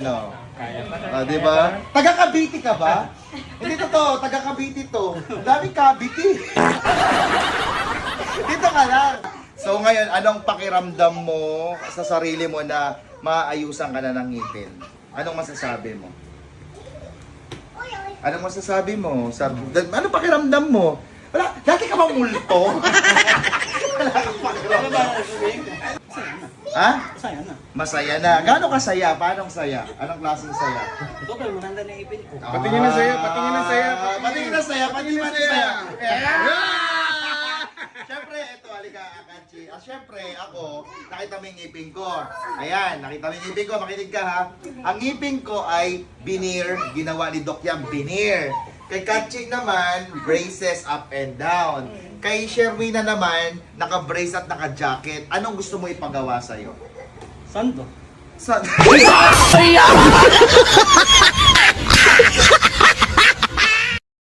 No. Di ba? Taga Cavite ka ba? Hindi totoo, taga Cavite to. Ang daming Cavite. Dito ka lang. So ngayon, anong pakiramdam mo sa sarili mo na maayusan ka na ng ngipin? Anong masasabi mo? Anong masasabi mo? Anong pakiramdam mo? Wala, dati ka bang multo? Wala kang pakiramdam. Ha? Masaya na. Masaya na. Gaano kasaya? Paano saya? Anong klaseng saya? Ito kayo, maganda na ipin ko. Patingin ng saya, patingin ng saya. Patingin ng saya, patingin ng saya. Siyempre, ito, halika, Akachi. Siyempre, ako, nakita mo yung ngipin ko. Ayan, nakita mo yung ngipin ko. Makinig ka, ha? Ang ngipin ko ay veneer. Ginawa ni Doc Yam, veneer. Kay Kachi naman, braces up and down. Kay Sherwina naman, naka-brace at naka-jacket. Anong gusto mo ipagawa sa'yo? Santo. Sa...